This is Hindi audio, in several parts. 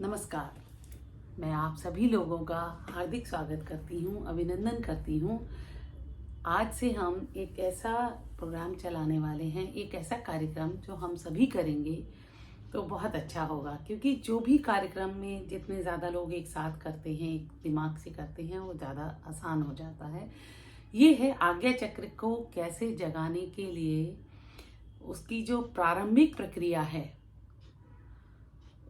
नमस्कार। मैं आप सभी लोगों का हार्दिक स्वागत करती हूँ, अभिनंदन करती हूँ। आज से हम एक ऐसा प्रोग्राम चलाने वाले हैं, एक ऐसा कार्यक्रम जो हम सभी करेंगे तो बहुत अच्छा होगा, क्योंकि जो भी कार्यक्रम में जितने ज़्यादा लोग एक साथ करते हैं, एक दिमाग से करते हैं, वो ज़्यादा आसान हो जाता है। ये है आज्ञा चक्र को कैसे जगाने के लिए उसकी जो प्रारंभिक प्रक्रिया है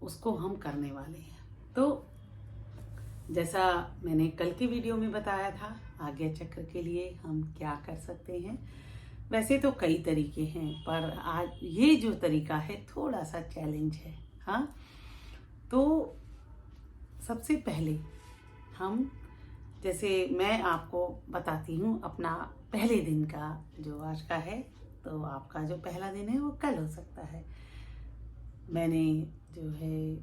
उसको हम करने वाले हैं। तो जैसा मैंने कल के वीडियो में बताया था, आज्ञा चक्र के लिए हम क्या कर सकते हैं। वैसे तो कई तरीके हैं, पर आज ये जो तरीका है थोड़ा सा चैलेंज है। हाँ, तो सबसे पहले हम, जैसे मैं आपको बताती हूँ अपना पहले दिन का जो आज का है, तो आपका जो पहला दिन है वो कल हो सकता है। मैंने जो है,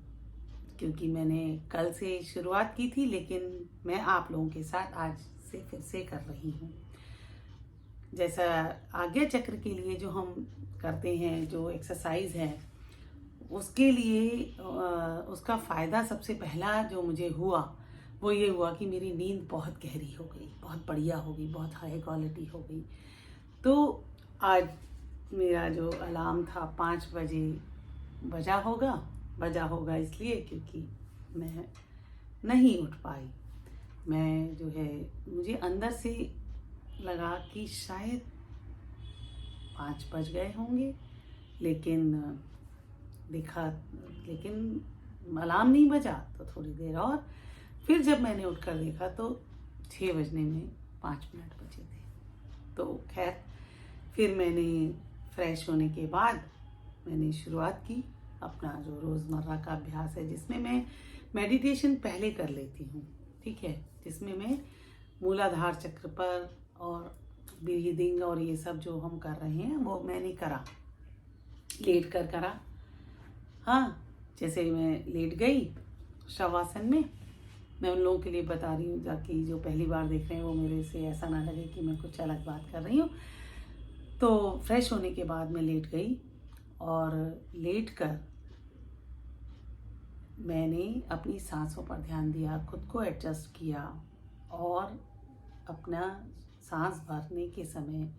क्योंकि मैंने कल से शुरुआत की थी, लेकिन मैं आप लोगों के साथ आज से फिर से कर रही हूँ। जैसा आज्ञा चक्र के लिए जो हम करते हैं, जो एक्सरसाइज है, उसके लिए उसका फ़ायदा सबसे पहला जो मुझे हुआ वो ये हुआ कि मेरी नींद बहुत गहरी हो गई, बहुत बढ़िया हो गई, बहुत हाई क्वालिटी हो गई। तो आज मेरा जो अलार्म था 5 बजे बजा होगा इसलिए क्योंकि मैं नहीं उठ पाई। मैं जो है, मुझे अंदर से लगा कि शायद 5 बज गए होंगे, लेकिन अलार्म नहीं बजा। तो थोड़ी देर और फिर जब मैंने उठकर देखा तो 6 बजने में 5 मिनट बचे थे। तो खैर, फिर मैंने फ्रेश होने के बाद मैंने शुरुआत की अपना जो रोज़मर्रा का अभ्यास है, जिसमें मैं मेडिटेशन पहले कर लेती हूँ, ठीक है, जिसमें मैं मूलाधार चक्र पर और ब्रीदिंग और ये सब जो हम कर रहे हैं वो मैंने करा, लेट कर करा। हाँ, जैसे मैं लेट गई शवासन में, मैं उन लोगों के लिए बता रही हूँ ताकि जो पहली बार देख रहे हैं वो मेरे से ऐसा ना लगे कि मैं कुछ अलग बात कर रही हूँ। तो फ्रेश होने के बाद मैं लेट गई और लेट कर मैंने अपनी सांसों पर ध्यान दिया, खुद को एडजस्ट किया और अपना सांस भरने के समय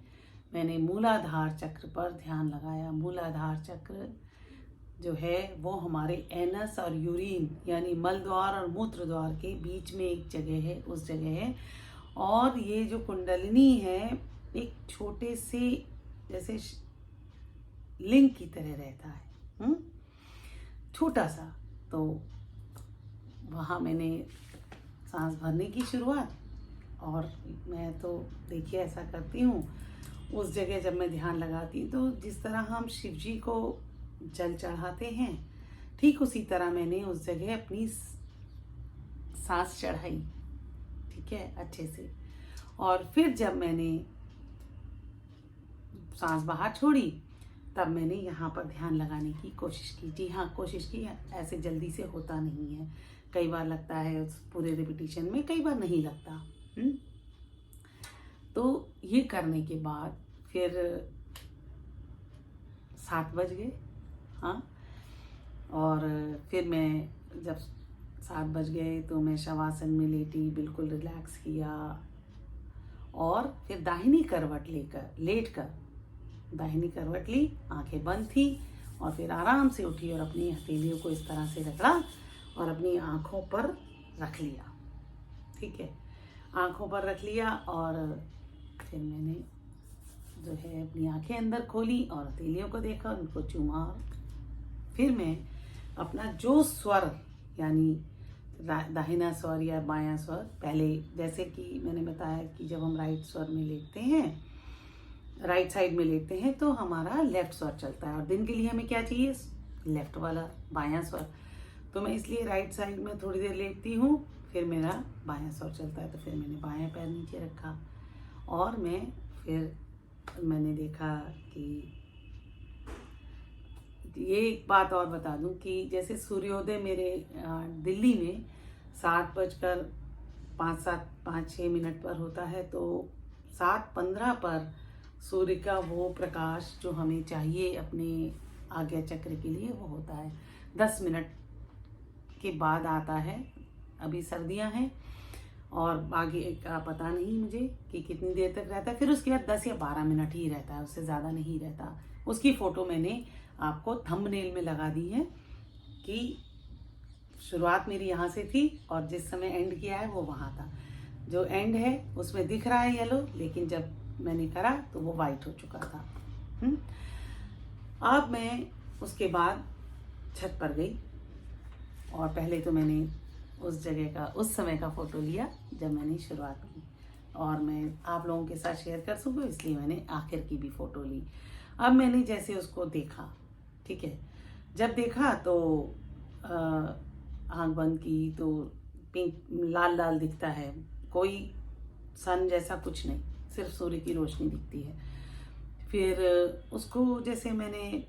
मैंने मूलाधार चक्र पर ध्यान लगाया। मूलाधार चक्र जो है वो हमारे एनस और यूरिन यानी मल द्वार और मूत्र द्वार के बीच में एक जगह है, उस जगह है। और ये जो कुंडलिनी है एक छोटे से जैसे लिंग की तरह रहता है, छोटा सा। तो वहाँ मैंने सांस भरने की शुरुआत, और मैं तो देखिए ऐसा करती हूँ, उस जगह जब मैं ध्यान लगाती तो जिस तरह हम शिव जी को जल चढ़ाते हैं, ठीक उसी तरह मैंने उस जगह अपनी सांस चढ़ाई, ठीक है, अच्छे से। और फिर जब मैंने सांस बाहर छोड़ी तब मैंने यहाँ पर ध्यान लगाने की कोशिश की। जी हाँ, कोशिश की, ऐसे जल्दी से होता नहीं है। कई बार लगता है उस पूरे रिपीटिशन में, कई बार नहीं लगता। तो ये करने के बाद फिर 7 बज गए। हाँ, और फिर मैं जब 7 बज गए तो मैं शवासन में लेटी, बिल्कुल रिलैक्स किया और फिर दाहिनी करवट लेट कर दाहिनी करवट ली, आंखें बंद थी, और फिर आराम से उठी और अपनी हथेलियों को इस तरह से रगड़ा और अपनी आँखों पर रख लिया, ठीक है, आँखों पर रख लिया। और फिर मैंने जो है अपनी आंखें अंदर खोली और हथेलियों को देखा, उनको चूमा। फिर मैं अपना जो स्वर यानी दाहिना स्वर या बायां स्वर, पहले जैसे कि मैंने बताया कि जब हम राइट स्वर में लेटते हैं, राइट साइड में लेटते हैं तो हमारा लेफ्ट स्वर चलता है, और दिन के लिए हमें क्या चाहिए, लेफ्ट वाला बायां स्वर। तो मैं इसलिए राइट साइड में थोड़ी देर लेटती हूँ, फिर मेरा बायां स्वर चलता है। तो फिर मैंने बायां पैर नीचे रखा और मैंने देखा कि ये एक बात और बता दूं कि जैसे सूर्योदय मेरे दिल्ली में 7:05-6 पर होता है, तो 7:15 पर सूर्य का वो प्रकाश जो हमें चाहिए अपने आज्ञा चक्र के लिए वो होता है। 10 मिनट के बाद आता है। अभी सर्दियां हैं और आगे का पता नहीं मुझे कि कितनी देर तक रहता है। फिर उसके बाद 10 या 12 मिनट ही रहता है, उससे ज़्यादा नहीं रहता। उसकी फ़ोटो मैंने आपको थंबनेल में लगा दी है कि शुरुआत मेरी यहाँ से थी और जिस समय एंड किया है वो वहाँ था। जो एंड है उसमें दिख रहा है येलो, लेकिन जब मैंने करा तो वो वाइट हो चुका था। अब मैं उसके बाद छत पर गई और पहले तो मैंने उस जगह का, उस समय का फ़ोटो लिया जब मैंने शुरुआत की, और मैं आप लोगों के साथ शेयर कर सकूँ इसलिए मैंने आखिर की भी फ़ोटो ली। अब मैंने जैसे उसको देखा, ठीक है, जब देखा तो आँख बंद की तो पिंक लाल लाल दिखता है, कोई सन जैसा कुछ नहीं, सिर्फ सूर्य की रोशनी दिखती है। फिर उसको जैसे मैंने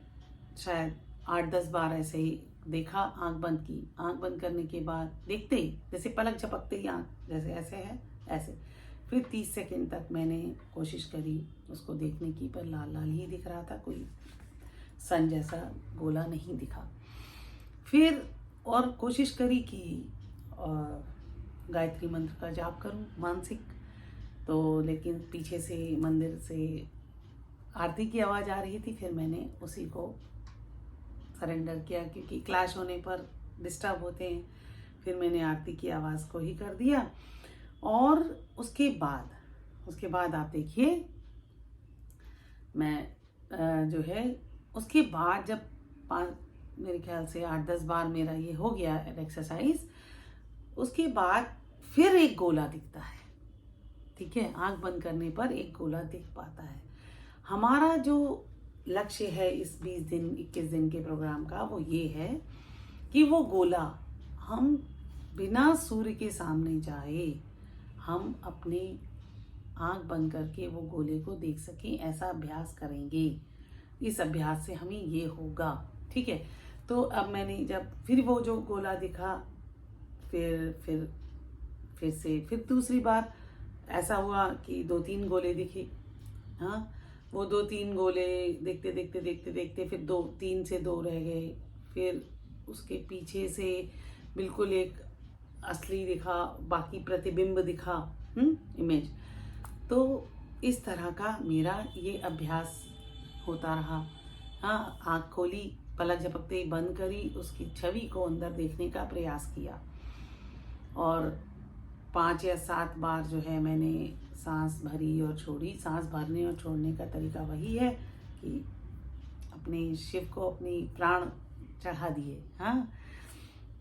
शायद 8-10 बार ऐसे ही देखा, आंख बंद की, आंख बंद करने के बाद देखते ही जैसे पलक झपकते ही आंख जैसे ऐसे है ऐसे, फिर 30 सेकंड तक मैंने कोशिश करी उसको देखने की, पर लाल लाल ही दिख रहा था, कोई सन जैसा गोला नहीं दिखा। फिर और कोशिश करी कि गायत्री मंत्र का जाप करूं मानसिक, तो लेकिन पीछे से मंदिर से आरती की आवाज़ आ रही थी। फिर मैंने उसी को सरेंडर किया क्योंकि क्लैश होने पर डिस्टर्ब होते हैं। फिर मैंने आरती की आवाज़ को ही कर दिया। और उसके बाद आप देखिए, मैं जो है उसके बाद जब मेरे ख्याल से 8-10 बार मेरा ये हो गया एक्सरसाइज, उसके बाद फिर एक गोला दिखता है, ठीक है, आंख बंद करने पर एक गोला दिख पाता है। हमारा जो लक्ष्य है इस 20 दिन 21 दिन के प्रोग्राम का वो ये है कि वो गोला हम बिना सूर्य के सामने जाए हम अपने आंख बंद करके वो गोले को देख सकें, ऐसा अभ्यास करेंगे। इस अभ्यास से हमें ये होगा, ठीक है। तो अब मैंने जब फिर वो जो गोला दिखा, फिर दूसरी बार ऐसा हुआ कि 2-3 गोले दिखे। हाँ, वो 2-3 गोले देखते देखते देखते देखते फिर 3 से 2 रह गए। फिर उसके पीछे से बिल्कुल एक असली दिखा, बाकी प्रतिबिंब दिखा, इमेज। तो इस तरह का मेरा ये अभ्यास होता रहा। हाँ, आँख खोली, पलक झपकते ही बंद करी, उसकी छवि को अंदर देखने का प्रयास किया और 5 या 7 बार जो है मैंने सांस भरी और छोड़ी। सांस भरने और छोड़ने का तरीका वही है कि अपने शिव को अपनी प्राण चढ़ा दिए। हाँ,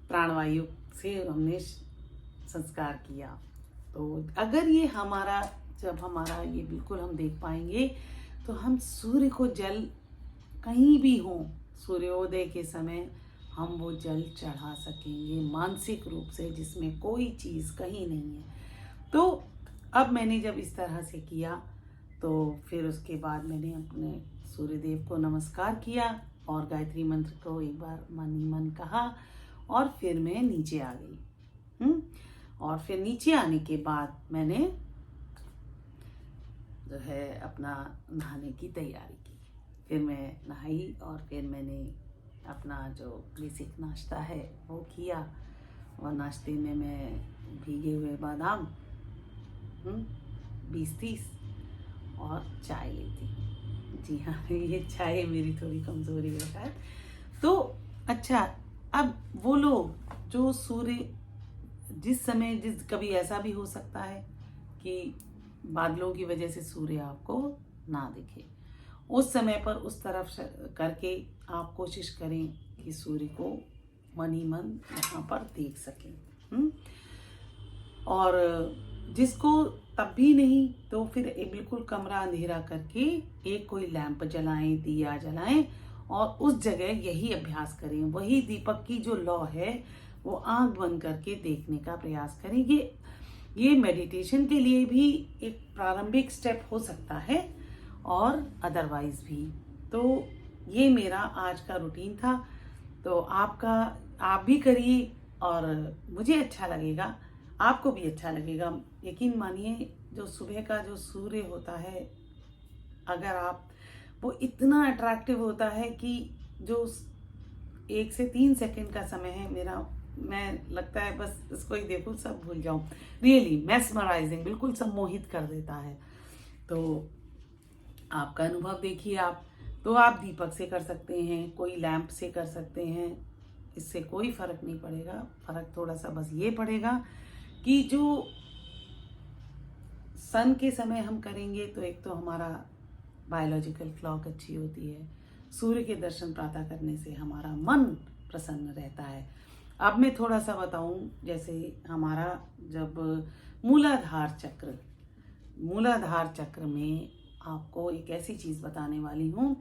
प्राणवायु से हमने संस्कार किया। तो अगर ये जब हमारा ये बिल्कुल हम देख पाएंगे तो हम सूर्य को जल कहीं भी हो, सूर्योदय के समय हम वो जल चढ़ा सकेंगे मानसिक रूप से, जिसमें कोई चीज़ कहीं नहीं है। तो अब मैंने जब इस तरह से किया तो फिर उसके बाद मैंने अपने सूर्यदेव को नमस्कार किया और गायत्री मंत्र को एक बार मन ही मन कहा और फिर मैं नीचे आ गई। और फिर नीचे आने के बाद मैंने जो है अपना नहाने की तैयारी की। फिर मैं नहाई और फिर मैंने अपना जो बेसिक नाश्ता है वो किया, और नाश्ते में मैं भीगे हुए बादाम 20-30 और चाय लेती। जी हाँ, ये चाय मेरी थोड़ी कमज़ोरी है शायद। तो अच्छा, अब वो लोग जो सूर्य कभी ऐसा भी हो सकता है कि बादलों की वजह से सूर्य आपको ना दिखे, उस समय पर उस तरफ करके आप कोशिश करें कि सूर्य को मन ही मन यहाँ पर देख सकें। और जिसको तब भी नहीं तो फिर एक बिल्कुल कमरा अंधेरा करके एक कोई लैंप जलाएं, दिया जलाएं और उस जगह यही अभ्यास करें। वही दीपक की जो लौ है वो आंख बंद करके देखने का प्रयास करें। ये मेडिटेशन के लिए भी एक प्रारंभिक स्टेप हो सकता है और अदरवाइज भी। तो ये मेरा आज का रूटीन था। तो आप भी करिए और मुझे अच्छा लगेगा, आपको भी अच्छा लगेगा। यकीन मानिए, जो सुबह का जो सूर्य होता है, अगर वो इतना अट्रैक्टिव होता है कि जो 1 से 3 सेकंड का समय है, मैं लगता है बस इसको ही देखूं सब भूल जाऊं। रियली मेस्मराइजिंग, बिल्कुल सम्मोहित कर देता है। तो आपका अनुभव देखिए आप, तो आप दीपक से कर सकते हैं, कोई लैंप से कर सकते हैं, इससे कोई फर्क नहीं पड़ेगा। फर्क थोड़ा सा बस ये पड़ेगा कि जो सन के समय हम करेंगे तो एक तो हमारा बायोलॉजिकल क्लॉक अच्छी होती है, सूर्य के दर्शन प्रातः करने से हमारा मन प्रसन्न रहता है। अब मैं थोड़ा सा बताऊं, जैसे हमारा जब मूलाधार चक्र में आपको एक ऐसी चीज़ बताने वाली हूँ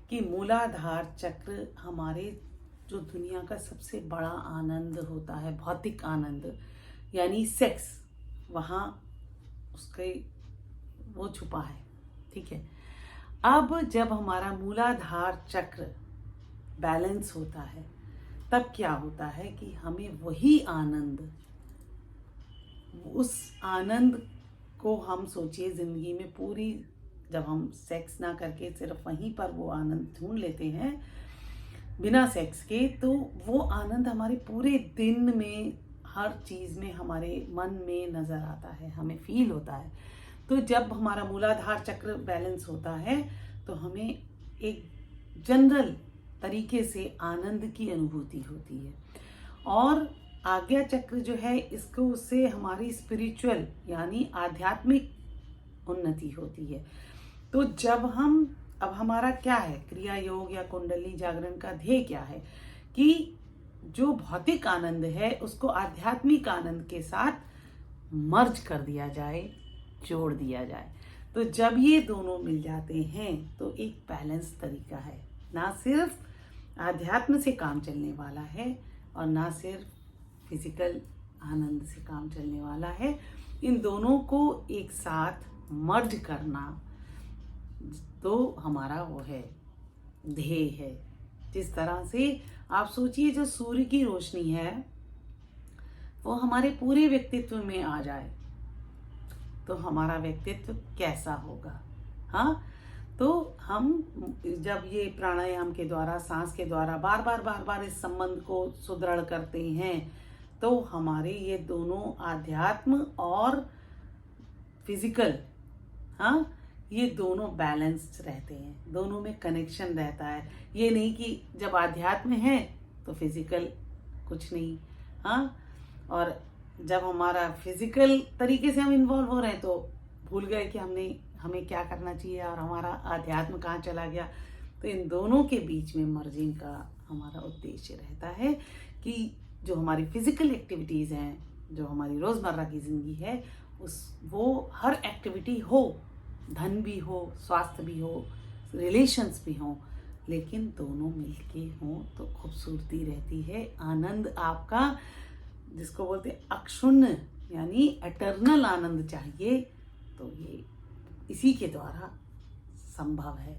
कि मूलाधार चक्र हमारे जो दुनिया का सबसे बड़ा आनंद होता है, भौतिक आनंद यानी सेक्स, वहाँ उसके वो छुपा है। ठीक है, अब जब हमारा मूलाधार चक्र बैलेंस होता है तब क्या होता है कि हमें वही आनंद, उस आनंद को हम सोचिए जिंदगी में पूरी, जब हम सेक्स ना करके सिर्फ वहीं पर वो आनंद ढूंढ लेते हैं बिना सेक्स के, तो वो आनंद हमारे पूरे दिन में हर चीज़ में हमारे मन में नज़र आता है, हमें फील होता है। तो जब हमारा मूलाधार चक्र बैलेंस होता है तो हमें एक जनरल तरीके से आनंद की अनुभूति होती है। और आज्ञा चक्र जो है, इसको उससे हमारी स्पिरिचुअल यानी आध्यात्मिक उन्नति होती है। तो जब हम, अब हमारा क्या है, क्रिया योग या कुंडली जागरण का ध्येय क्या है कि जो भौतिक आनंद है उसको आध्यात्मिक आनंद के साथ मर्ज कर दिया जाए, जोड़ दिया जाए। तो जब ये दोनों मिल जाते हैं तो एक बैलेंस तरीका है, ना सिर्फ आध्यात्म से काम चलने वाला है और ना सिर्फ फिजिकल आनंद से काम चलने वाला है। इन दोनों को एक साथ मर्ज करना तो हमारा वो है, ध्येय है। जिस तरह से आप सोचिए, जो सूर्य की रोशनी है वो हमारे पूरे व्यक्तित्व में आ जाए तो हमारा व्यक्तित्व कैसा होगा। हाँ, तो हम जब ये प्राणायाम के द्वारा, सांस के द्वारा बार बार इस संबंध को सुदृढ़ करते हैं तो हमारे ये दोनों आध्यात्म और फिजिकल, हाँ, ये दोनों बैलेंस्ड रहते हैं, दोनों में कनेक्शन रहता है। ये नहीं कि जब आध्यात्म है तो फिजिकल कुछ नहीं, हाँ, और जब हमारा फिजिकल तरीके से हम इन्वॉल्व हो रहे हैं तो भूल गए कि हमें क्या करना चाहिए और हमारा आध्यात्म कहाँ चला गया। तो इन दोनों के बीच में मर्जिंग का हमारा उद्देश्य रहता है कि जो हमारी फिजिकल एक्टिविटीज़ हैं, जो हमारी रोज़मर्रा की ज़िंदगी है, वो हर एक्टिविटी हो, धन भी हो, स्वास्थ्य भी हो, रिलेशंस भी हों, लेकिन दोनों मिलके हों तो खूबसूरती रहती है। आनंद आपका, जिसको बोलते हैं अक्षुण्ण यानी एटर्नल आनंद चाहिए, तो ये इसी के द्वारा संभव है।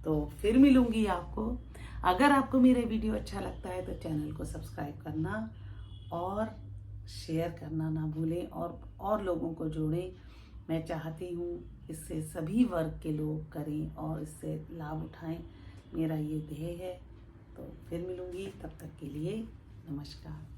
तो फिर मिलूंगी आपको। अगर आपको मेरे वीडियो अच्छा लगता है तो चैनल को सब्सक्राइब करना और शेयर करना ना भूलें और लोगों को जोड़ें। मैं चाहती हूँ इससे सभी वर्ग के लोग करें और इससे लाभ उठाएं, मेरा ये ध्येय है। तो फिर मिलूंगी, तब तक के लिए नमस्कार।